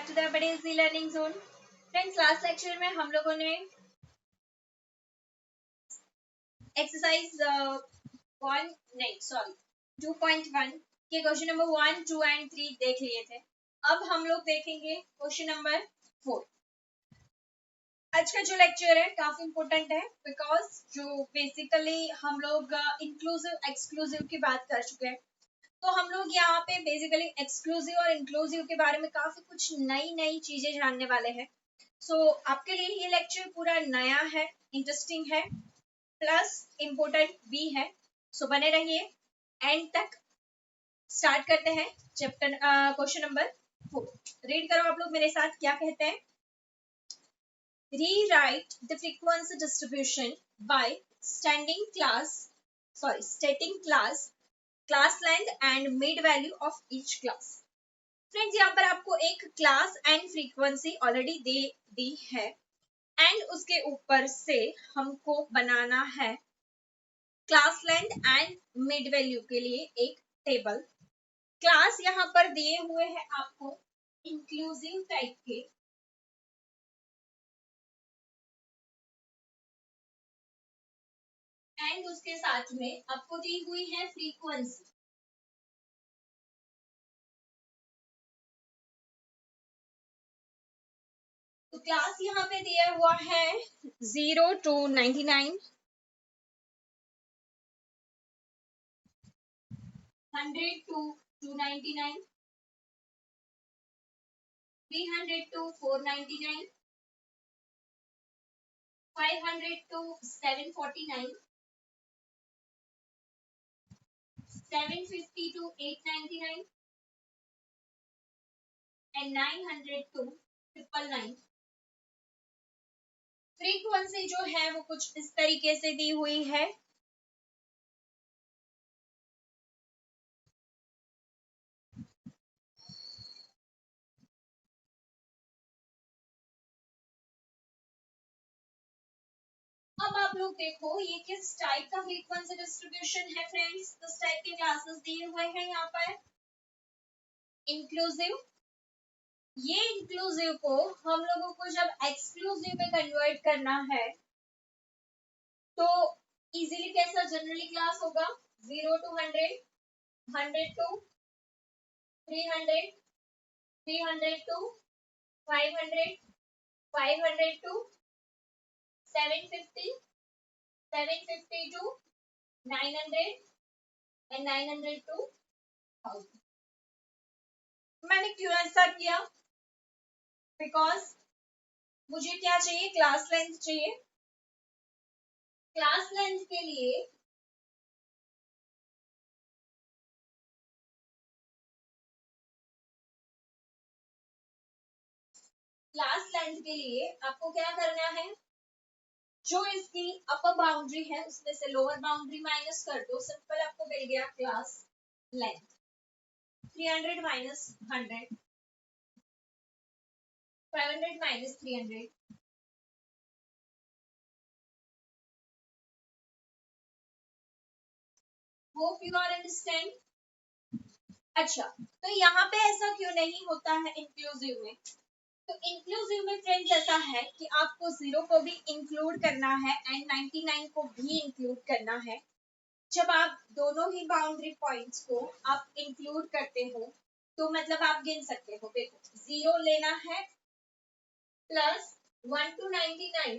Back to the बड़े learning zone. Friends, last lecture में हम लोगों ने एक्सरसाइज 2.1 के क्वेश्चन नंबर 1, 2 एंड 3 देख लिए थे। अब हम लोग देखेंगे क्वेश्चन नंबर 4। आज का जो लेक्चर है काफी इंपॉर्टेंट है, बिकॉज जो बेसिकली हम लोग इंक्लूसिव एक्सक्लूसिव की बात कर चुके हैं, तो हम लोग यहाँ पे बेसिकली एक्सक्लूसिव और इंक्लूसिव के बारे में काफी कुछ नई नई चीजें जानने वाले हैं। सो आपके लिए ये लेक्चर पूरा नया है, इंटरेस्टिंग है, प्लस इम्पोर्टेंट भी है। सो बने रहिए एंड तक। स्टार्ट करते हैं चैप्टर क्वेश्चन नंबर 4। रीड करो आप लोग मेरे साथ, क्या कहते हैं। Rewrite the frequency distribution by stating class length and mid value of each class। Friends, यहाँ पर आपको एक क्लास एंड फ्रीक्वेंसी ऑलरेडी दे दी है एंड उसके ऊपर से हमको बनाना है class length and mid value के लिए एक टेबल। क्लास यहाँ पर दिए हुए हैं आपको इंक्लूसिव टाइप के, एंड उसके साथ में आपको दी हुई है फ्रीक्वेंसी। तो क्लास यहाँ पे दिया हुआ है 0 to 99, 100 to 299, 300 to 499, 500 to 749, 750 to 899 and 900 to 999। Frequency जो है वो कुछ इस तरीके से दी हुई है। अब आप लोग देखो ये किस टाइप का फ्रीक्वेंसी डिस्ट्रीब्यूशन है। फ्रेंड्स, किस टाइप के क्लासेस दिए हुए हैं यहाँ पर। इंक्लूसिव। ये इंक्लूसिव को हम लोगों को जब एक्सक्लूसिव में कन्वर्ट करना है तो इजीली कैसा जनरली क्लास होगा, 0 to 100, 100 to 300, 300 to 500, 500 to 750, 750 to 900 and 900 to 1000। मैंने क्यों ऐसा किया, बिकॉज मुझे क्या चाहिए, क्लास लेंथ चाहिए। क्लास लेंथ के लिए आपको क्या करना है, जो इसकी अपर बाउंड्री है उसमें से लोअर बाउंड्री माइनस कर दो। सिंपल आपको मिल गया class length 300 minus 100, 500 minus 300, hope you are understand. अच्छा, तो यहाँ पे ऐसा क्यों नहीं होता है इंक्लूसिव में। तो इंक्लूसिव में फ्रेंड्स ऐसा है कि आपको 0 को भी इंक्लूड करना है एंड 99 को भी इंक्लूड करना है। जब आप दोनों ही बाउंड्री पॉइंट्स को आप इंक्लूड करते हो तो मतलब आप गिन सकते हो। देखो 0 लेना है प्लस 1 to 99,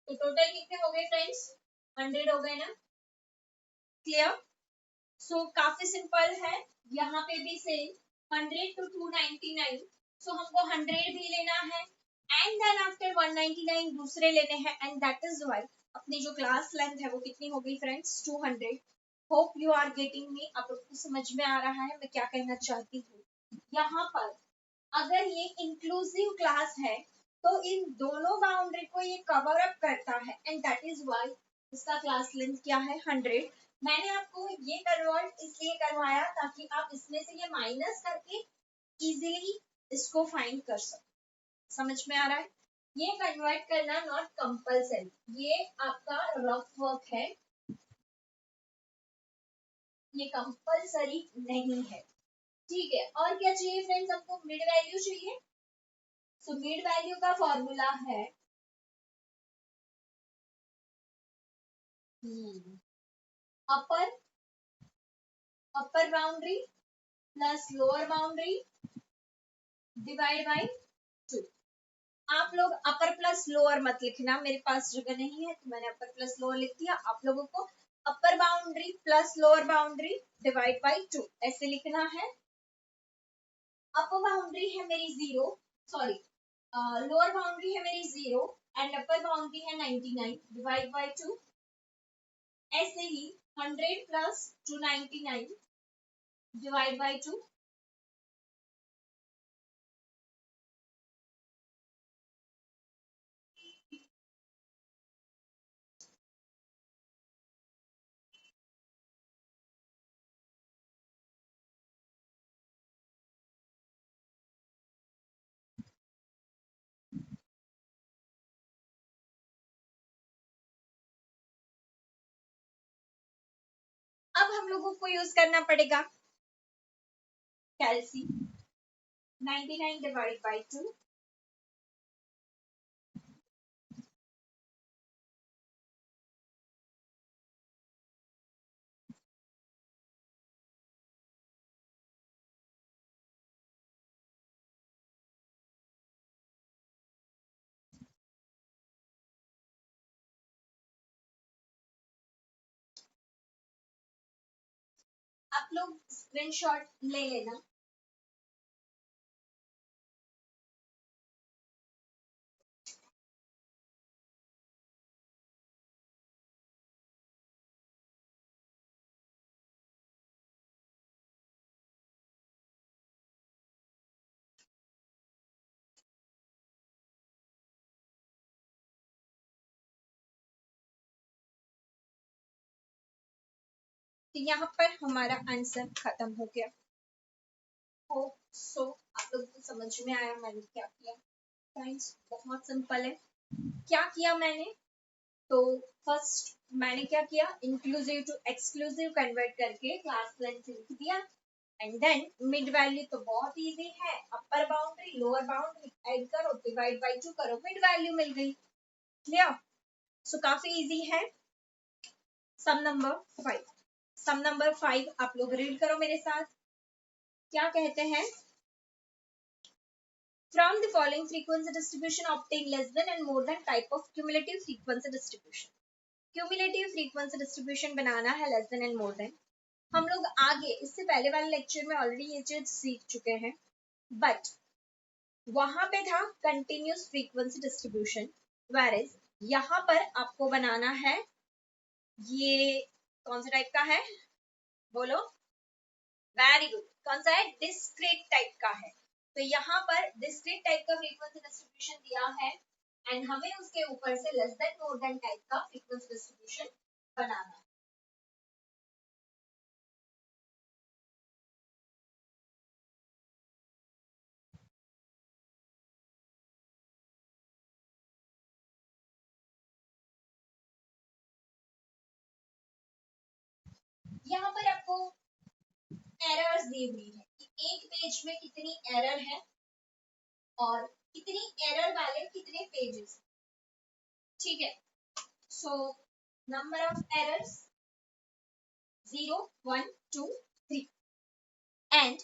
तो टोटल कितने हो गए फ्रेंड्स, 100 हो गए ना। क्लियर। सो काफी सिंपल है, यहाँ पे भी सेम 100 to 299। सो हमको 100 भी लेना है एंड देन आफ्टर 199 दूसरे लेने हैं, एंड दैट इज व्हाई अपनी जो क्लास लेंथ है वो कितनी हो गई friends, 200। Hope you are getting me, आप लोग को समझ में आ रहा है मैं क्या कहना चाहती हूँ। यहाँ पर अगर ये इंक्लूसिव क्लास है तो इन दोनों बाउंड्री को ये कवर अप करता है, एंड दैट इज व्हाई इसका क्लास लेंथ क्या है, 100। मैंने आपको ये कन्वर्ट इसलिए करवाया ताकि आप इसमें से ये माइनस करके इजीली इसको फाइंड कर सको। समझ में आ रहा है। ये कन्वर्ट करना नॉट कंपल्सरी, ये आपका रफ वर्क है, ये कंपल्सरी नहीं है। ठीक है, और क्या चाहिए फ्रेंड्स, हमको मिड वैल्यू चाहिए। तो मिड वैल्यू का फॉर्मूला है अपर boundary plus lower boundary divide by 2। आप लोग अपर प्लस लोअर मत लिखना, मेरे पास जगह नहीं है तो मैंने अपर प्लस लोअर लिख दिया। आप लोगों को अपर boundary plus lower boundary divide by 2 ऐसे लिखना है। अपर बाउंड्री है मेरी 0, सॉरी लोअर बाउंड्री है मेरी 0 एंड अपर बाउंड्री है 99 डिवाइड बाय 2। ऐसे ही 100 प्लस 299 डिवाइड बाय 2। अब हम लोगों को यूज करना पड़ेगा कैलसी। 99 डिवाइड बाय 2। आप लोग स्क्रीनशॉट ले लेना। तो यहाँ पर हमारा आंसर खत्म हो गया। होप सो आप लोगों को समझ में आया मैंने क्या किया। फ्रेंड्स बहुत सिंपल है। क्या किया मैंने, तो फर्स्ट मैंने क्या किया, इंक्लूसिव टू एक्सक्लूसिव कन्वर्ट करके क्लास लेंथ लिख दिया। एंड देन मिड वैल्यू तो बहुत इजी है, अपर बाउंड्री लोअर बाउंड्री ऐड करो डिवाइड बाय 2 करो, मिड वैल्यू मिल गई। क्लियर? सो काफी इजी है। सम नंबर 5, सम नंबर 5 आप लोग रीड करो मेरे साथ। क्या कहते हैं, from the following frequency distribution obtain less than and more than type of cumulative frequency distribution। cumulative frequency distribution बनाना है less than and more than। हम लोग आगे इससे पहले वाले लेक्चर में ऑलरेडी ये चीज सीख चुके हैं, बट वहां पे था कंटिन्यूस फ्रीक्वेंसी डिस्ट्रीब्यूशन, वेयर यहाँ पर आपको बनाना है, ये कौन सा टाइप का है बोलो, वेरी गुड, कौन सा है, डिस्क्रीट टाइप का है। तो यहाँ पर डिस्क्रीट टाइप का फ्रीक्वेंसी डिस्ट्रीब्यूशन दिया है एंड हमें उसके ऊपर से less than more than type का फ्रीक्वेंसी डिस्ट्रीब्यूशन बनाना है। यहाँ पर आपको एरर्स दी हुई है कि एक पेज में कितनी एरर है और कितनी एरर वाले कितने पेजेस। ठीक है, so number of errors 0 1 2 3 and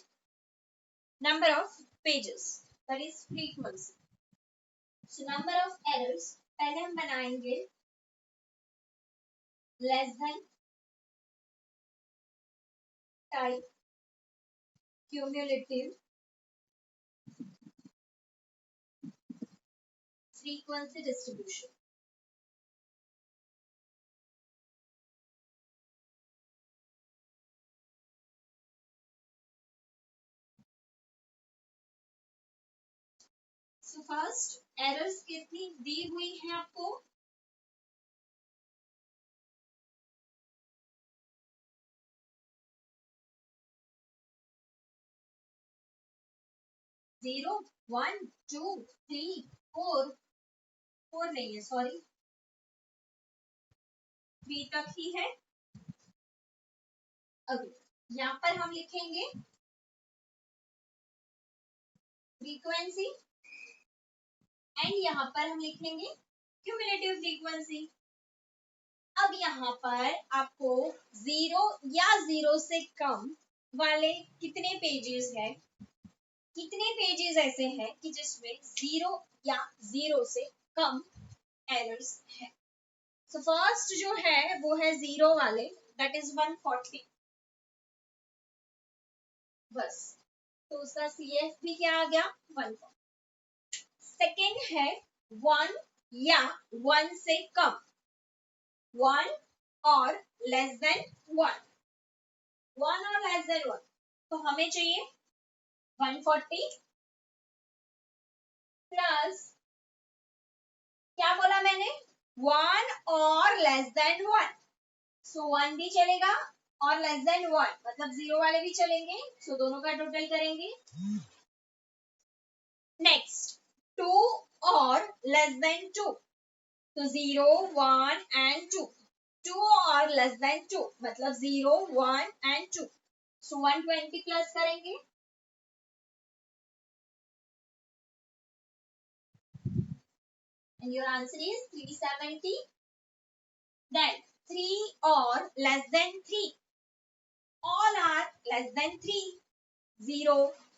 number of pages that is frequency. So number of errors पहले हम बनाएंगे less than type cumulative frequency distribution. So first errors कितनी दी हुई है आपको, 0 1 2 3 4, 4 नहीं है सॉरी 3 तक ही है। अभी यहाँ पर हम लिखेंगे फ्रीक्वेंसी एंड यहाँ पर हम लिख लेंगे क्यूमुलेटिव फ्रीक्वेंसी। अब यहाँ पर आपको 0 या 0 से कम वाले कितने पेजेस है, कितने पेजेस ऐसे हैं कि जिसमें 0 या 0 से कम एरर्स है। सो फर्स्ट जो है वो है 0 वाले, दैट इज 140 बस, तो उसका CF भी क्या आ गया 140। सेकेंड है 1 या 1 से कम, 1 और लेस देन 1, 1 और लेस देन 1, तो हमें चाहिए 140 प्लस, क्या बोला मैंने, 1 और लेस देन 1, सो 1 भी चलेगा और लेस देन 1 मतलब 0 वाले भी चलेंगे, सो दोनों का टोटल करेंगे। नेक्स्ट 2 और लेस देन 2, तो 0 1 एंड 2, 2 और लेस देन 2 मतलब 0 1 एंड 2, सो 120 प्लस करेंगे, and your answer is 370. Then 3 or less than 3, all are less than 3, 0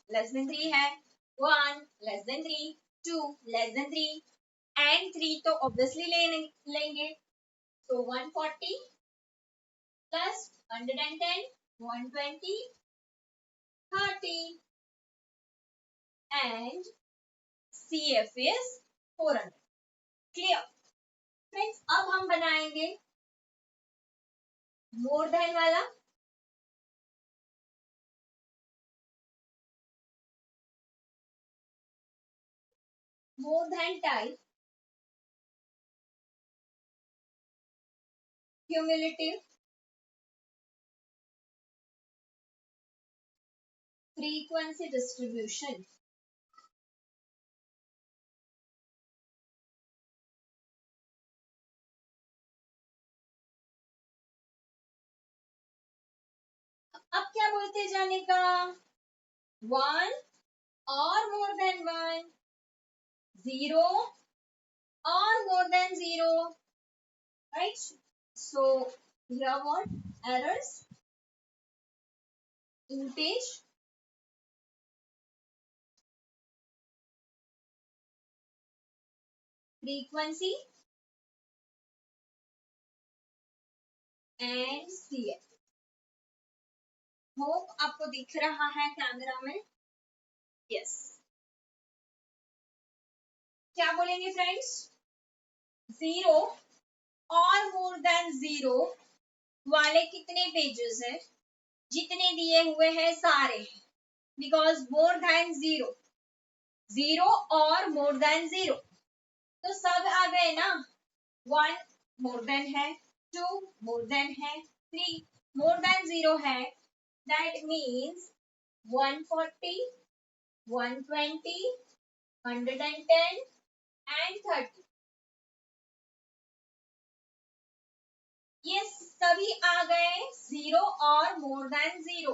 less than 3 है, 1 less than 3, 2 less than 3 and 3 तो obviously लेंगे, so 140 plus 110, 120, 30 and CF is 400. Clear? Friends, अब हम बनाएंगे more than वाला। More than type cumulative frequency distribution। अब क्या बोलते जाने का, 1 और मोर देन 1, 0 और more than 0, right? So here what errors in page frequency and CF। Hope आपको दिख रहा है कैमरा में, यस। क्या बोलेंगे फ्रेंड्स, 0 और मोर देन 0 वाले कितने पेजेस है, जितने दिए हुए हैं सारे, बिकॉज मोर देन 0, 0 और मोर देन 0 तो सब आ गए ना, 1 मोर देन है, 2 मोर देन है, 3 मोर देन 0 है, दैट मीन्स 140, 120, 110 एंड 30, ये सभी आ गए 0 और मोर देन 0,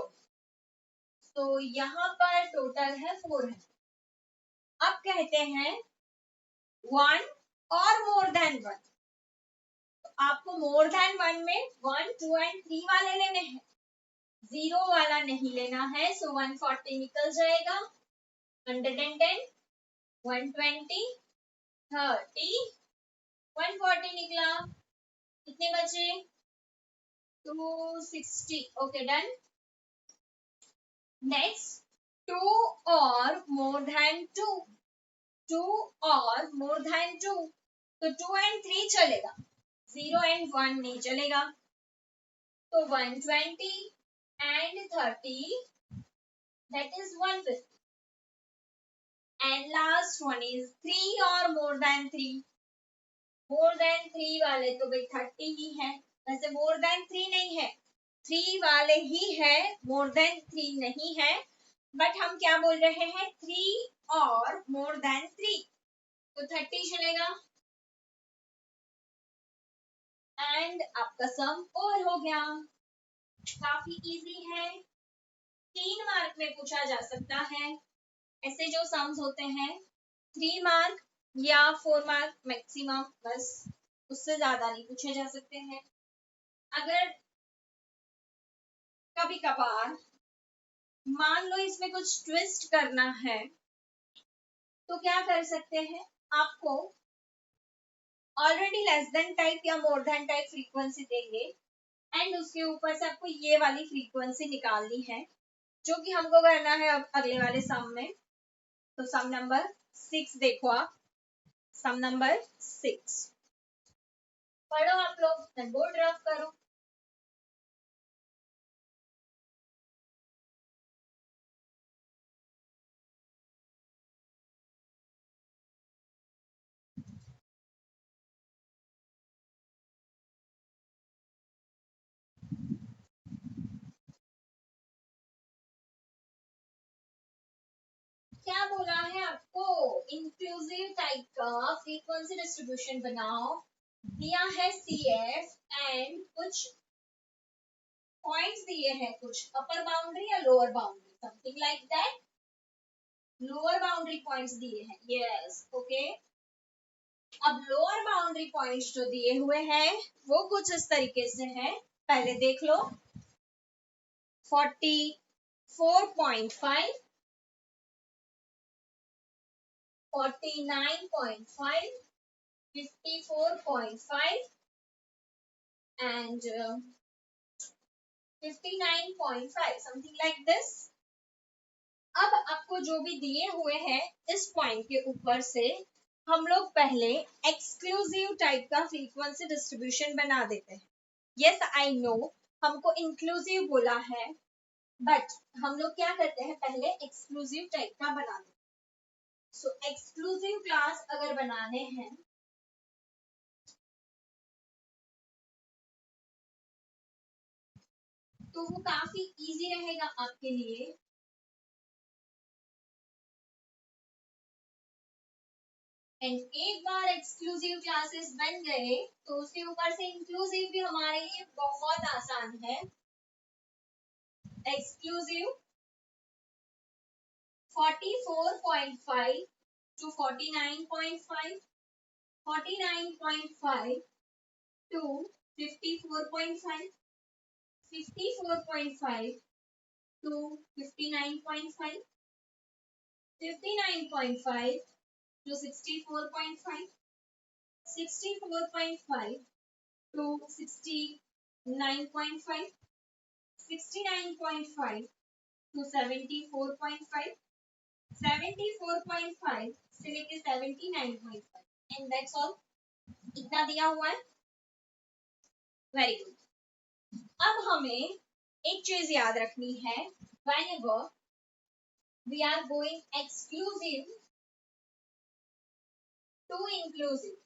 तो यहाँ पर टोटल है 400। अब कहते हैं 1 और मोर देन 1, आपको मोर देन 1 में 1 2 एंड 3 वाले लेने हैं, 0 वाला नहीं लेना है, सो 140 निकल जाएगा, 110, 120, 30, 140 निकला, कितने बचे 260, ओके डन। नेक्स्ट 2 और मोर देन 2, 2 और मोर देन 2, तो 2 एंड 3 चलेगा, 0 एंड 1 नहीं चलेगा, तो 120 and 30, that is 150, and last one is 3 or more than 3, more than 3 वाले तो भाई 30 ही है, वैसे more than 3 नहीं है, 3 वाले ही है, more than 3 नहीं है, बट हम क्या बोल रहे हैं 3 और more than 3, तो 30 चलेगा एंड आपका सम ओवर हो गया। काफी इजी है, 3 मार्क में पूछा जा सकता है, ऐसे जो सम्स होते हैं 3 मार्क या 4 मार्क मैक्सिमम, बस उससे ज्यादा नहीं पूछे जा सकते हैं। अगर कभी कभार मान लो इसमें कुछ ट्विस्ट करना है तो क्या कर सकते हैं, आपको ऑलरेडी लेस देन टाइप या मोर देन टाइप फ्रीक्वेंसी देंगे एंड उसके ऊपर से आपको ये वाली फ्रीक्वेंसी निकालनी है, जो कि हमको करना है अब अगले वाले सम में। तो सम नंबर 6 देखो आप, सम नंबर 6 पढ़ो आप लोग, बोर्ड रफ करो। क्या बोला है आपको, इंक्लूसिव टाइप का फ्रीक्वेंसी डिस्ट्रीब्यूशन बनाओ, दिया है CF एंड कुछ पॉइंट्स दिए हैं, कुछ अपर बाउंड्री या lower boundary, something like that, lower boundary points दिए हैं, यस ओके। अब लोअर बाउंड्री पॉइंट्स जो दिए हुए हैं वो कुछ इस तरीके से है, पहले देख लो, 44.5, 49.5, 54.5 and 59.5, समथिंग लाइक दिस। अब आपको जो भी दिए हुए हैं इस पॉइंट के ऊपर से हम लोग पहले एक्सक्लूसिव टाइप का फ्रीक्वेंसी डिस्ट्रीब्यूशन बना देते हैं। यस आई नो हमको इंक्लूसिव बोला है, बट हम लोग क्या करते हैं, पहले एक्सक्लूसिव टाइप का बनाते हैं। सो एक्सक्लूसिव क्लास अगर बनाने हैं तो वो काफी इजी रहेगा आपके लिए। एंड एक बार एक्सक्लूसिव क्लासेस बन गए तो उसके ऊपर से इंक्लूसिव भी हमारे लिए बहुत आसान है। Exclusive 44.5 to 49.5, 49.5 to 54.5, 54.5 to 59.5, 59.5 to 64.5, 64.5 to 69.5, 69.5 to 74.5, 74.5 से लेके 79.5 एंड दैट्स ऑल, इतना दिया हुआ है। Very good. अब हमें एक चीज याद रखनी है, whenever we are going exclusive to inclusive,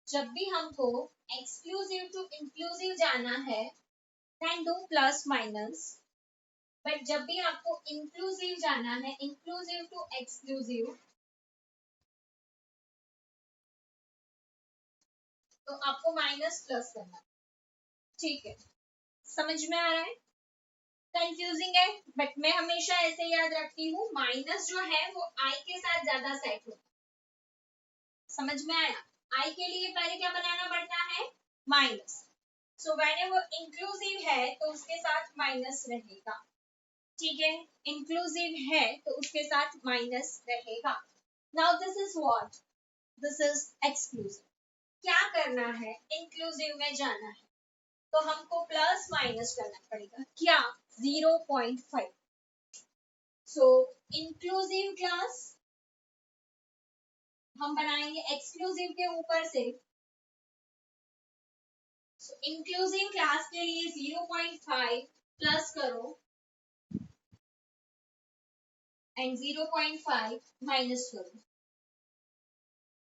जब भी हमको एक्सक्लूसिव टू इंक्लूसिव जाना है then do plus minus, but जब भी आपको इंक्लूसिव जाना है, इंक्लूसिव टू एक्सक्लूसिव, तो आपको माइनस प्लस करना है, ठीक है, समझ में आ रहा है? कंफ्यूजिंग है बट मैं हमेशा ऐसे याद रखती हूँ, माइनस जो है वो आई के साथ ज्यादा सेट होता है, समझ में आया? आई के लिए पहले क्या बनाना पड़ता है, माइनस। सो व्हेनेवर इंक्लूसिव है तो उसके साथ माइनस रहेगा, ठीक है, इंक्लूसिव है तो उसके साथ माइनस रहेगा। Now this is what, this is exclusive. क्या करना है, इंक्लूसिव में जाना है तो हमको प्लस माइनस करना पड़ेगा, क्या, 0.5। सो इंक्लूसिव क्लास हम बनाएंगे एक्सक्लूसिव के ऊपर से, इंक्लूसिव क्लास के लिए 0.5 प्लस करो एंड 0.5 माइनस करो,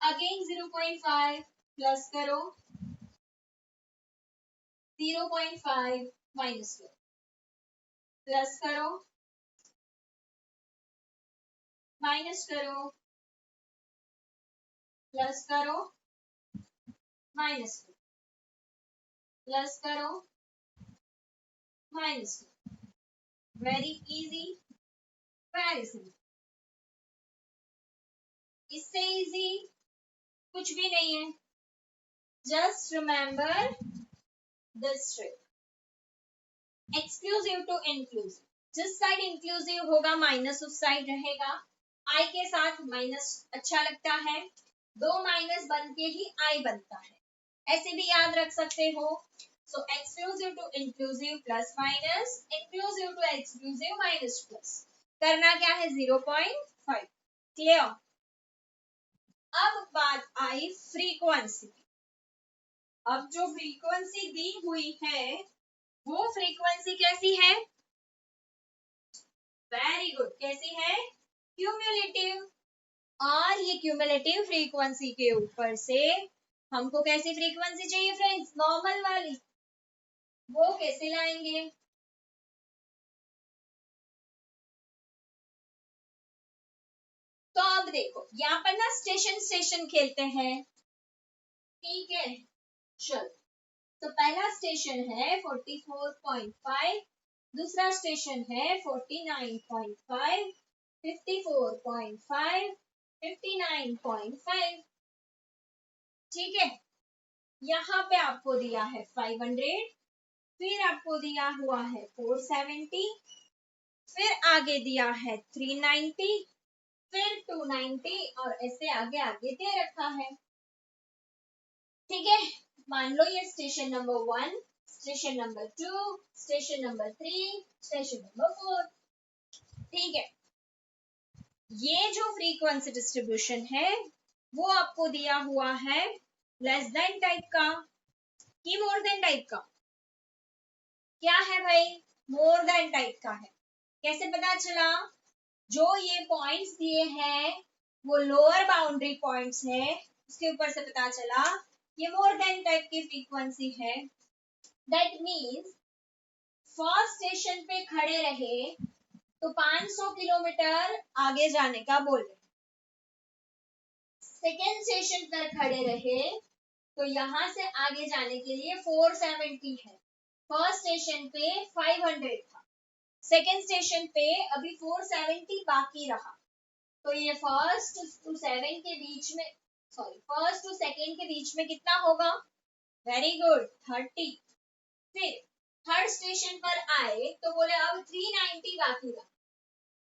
अगेन 0.5 प्लस करो, 0.5 माइनस करो, प्लस करो, माइनस करो, प्लस करो, माइनस करो, प्लस करो, माइनस करो, वेरी इजी, वेरी सिंपल। इससे इजी कुछ भी नहीं है, just remember this trick. Exclusive to inclusive, जिस साइड इंक्लूसिव होगा माइनस उस साइड रहेगा। आई के साथ माइनस अच्छा लगता है, दो माइनस बन के ही आई बनता है, ऐसे भी याद रख सकते हो। So exclusive to inclusive plus minus, inclusive to exclusive minus plus, करना क्या है 0.5। क्लियर। अब बात आई फ्रीक्वेंसी की। अब जो फ्रीक्वेंसी दी हुई है वो फ्रीक्वेंसी कैसी है? वेरी गुड, कैसी है? क्यूमुलेटिव। और ये क्यूमुलेटिव फ्रीक्वेंसी के ऊपर से हमको कैसी फ्रीक्वेंसी चाहिए फ्रेंड्स? नॉर्मल वाली। वो कैसे लाएंगे? तो अब देखो यहाँ पर ना स्टेशन स्टेशन खेलते हैं, ठीक है। चलो, तो पहला स्टेशन है 44.5, दूसरा स्टेशन है 49.5, 54.5, 59.5, ठीक है। यहाँ पे आपको दिया है 500, फिर आपको दिया हुआ है 470, फिर आगे दिया है 390, फिर 290 और ऐसे आगे आगे दे रखा है, ठीक है। मान लो ये station number 1, station number 2, station number 3, station number 4, ठीक है। ये जो फ्रीक्वेंसी डिस्ट्रीब्यूशन है वो आपको दिया हुआ है लेस देन टाइप का कि मोर देन टाइप का? क्या है भाई? मोर देन टाइप का है। कैसे पता चला? जो ये पॉइंट्स दिए हैं वो लोअर बाउंड्री पॉइंट्स है, उसके ऊपर से पता चला ये मोर देन टाइप की फ्रीक्वेंसी है। दैट मीन्स फर्स्ट स्टेशन पे खड़े रहे तो 500 किलोमीटर आगे जाने का बोल रहे, सेकेंड स्टेशन पर खड़े रहे तो यहां से आगे जाने के लिए 470 है। फर्स्ट स्टेशन पे 500 था, सेकेंड स्टेशन पे अभी 470 बाकी रहा, तो ये फर्स्ट टू सेवन के बीच में, सॉरी फर्स्ट टू सेकेंड के बीच में कितना होगा? Very good, 30। फिर थर्ड स्टेशन पर आए तो बोले अब 390 बाकी रहा,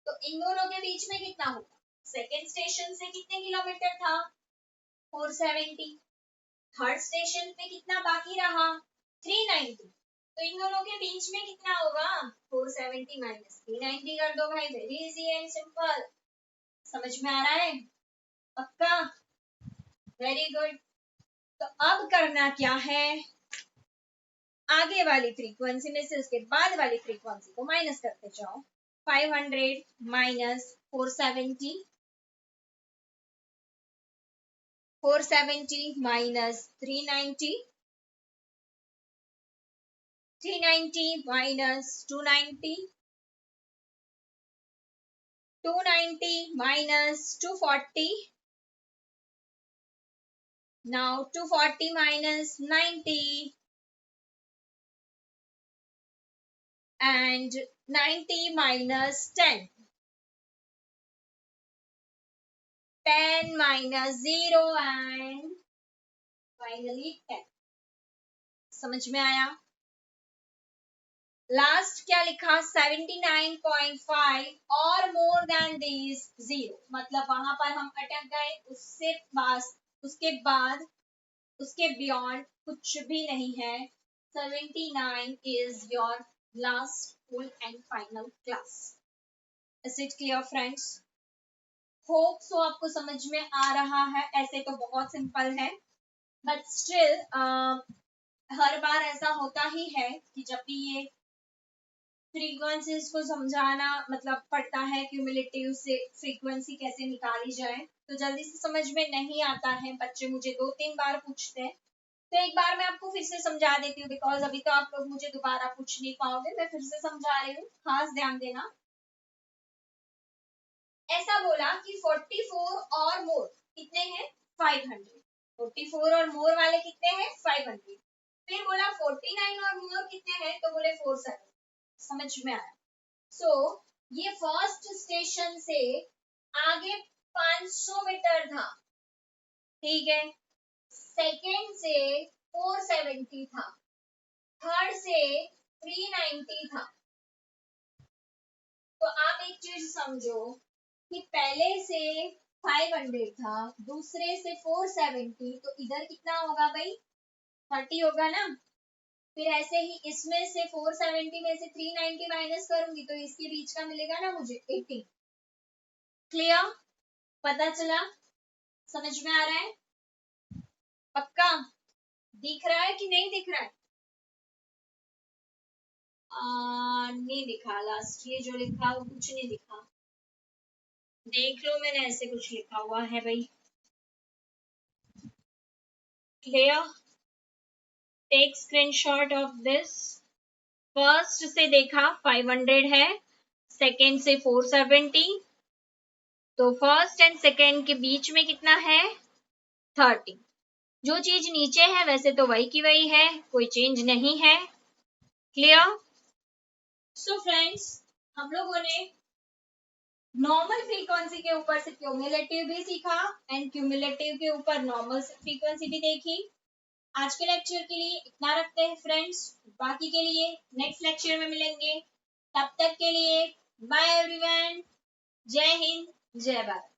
तो इन दोनों के बीच में कितना होगा? सेकेंड स्टेशन से कितने किलोमीटर था? 470। थर्ड स्टेशन पे कितना बाकी रहा? 390, तो इन दोनों के बीच में कितना होगा? 470 माइनस 390 कर दो भाई, वेरी इजी एंड सिंपल। समझ में आ रहा है? पक्का? Very good. तो अब करना क्या है? आगे वाली फ्रीक्वेंसी में से उसके बाद वाली फ्रीक्वेंसी को माइनस करते जाओ। 500 minus 470, 470 minus 390, 390 minus 290, 290 minus 240. Now 240 minus 90 and 90 minus 10. 10 minus 0 and finally 10. समझ में आया? लास्ट क्या लिखा? 79.5 और मोर देन दिस 0, मतलब वहां पर हम अटक गए, उसके बियॉन्ड कुछ भी नहीं है। 79 is your last full and final class. Is it clear friends? Hope so आपको समझ में आ रहा है। ऐसे तो बहुत सिंपल है बट स्टिल हर बार ऐसा होता ही है कि जब भी ये फ्रीक्वेंसीज को समझाना मतलब पड़ता है, क्यूमुलेटिव से फ्रीक्वेंसी कैसे निकाली जाए, तो जल्दी से समझ में नहीं आता है। बच्चे मुझे 2-3 बार पूछते हैं, तो एक बार मैं आपको फिर से समझा देती हूँ, बिकॉज अभी तो आप लोग मुझे दोबारा पूछ नहीं पाओगे, मैं फिर से समझा रही हूँ, खास ध्यान देना। ऐसा बोला कि 44 और मोर कितने हैं? 500। 44 और मोर वाले कितने हैं? 500। फिर बोला 49 और मोर कितने हैं? तो बोले 47। समझ में आया? सो ये फर्स्ट स्टेशन से आगे 500 मीटर था, ठीक है। सेकेंड से 470 था, थर्ड से 390 था। तो आप एक चीज समझो कि पहले से 500 था, दूसरे से 470, तो इधर कितना होगा भाई, 30 होगा ना। फिर ऐसे ही इसमें से 470 में से 390 माइनस करूंगी तो इसके बीच का मिलेगा ना मुझे 80। क्लियर, पता चला, समझ में आ रहा है, पक्का दिख रहा है कि नहीं दिख रहा है? नहीं दिखा, लास्ट ये जो लिखा वो कुछ नहीं दिखा, देख लो मैंने ऐसे कुछ लिखा हुआ है भाई। Clear, take screenshot of this. First से देखा 500 है, सेकेंड से 470, तो फर्स्ट एंड सेकेंड के बीच में कितना है, 30। जो चीज नीचे है वैसे तो वही की वही है, कोई चेंज नहीं है। क्लियर। सो फ्रेंड्स, हम लोगों ने नॉर्मल फ्रीक्वेंसी के ऊपर से क्यूमुलेटिव भी सीखा एंड क्यूमुलेटिव के ऊपर नॉर्मल फ्रीक्वेंसी भी देखी। आज के लेक्चर के लिए इतना रखते हैं फ्रेंड्स, बाकी के लिए नेक्स्ट लेक्चर में मिलेंगे। तब तक के लिए बाय एवरीवन, जय हिंद, जय भारत।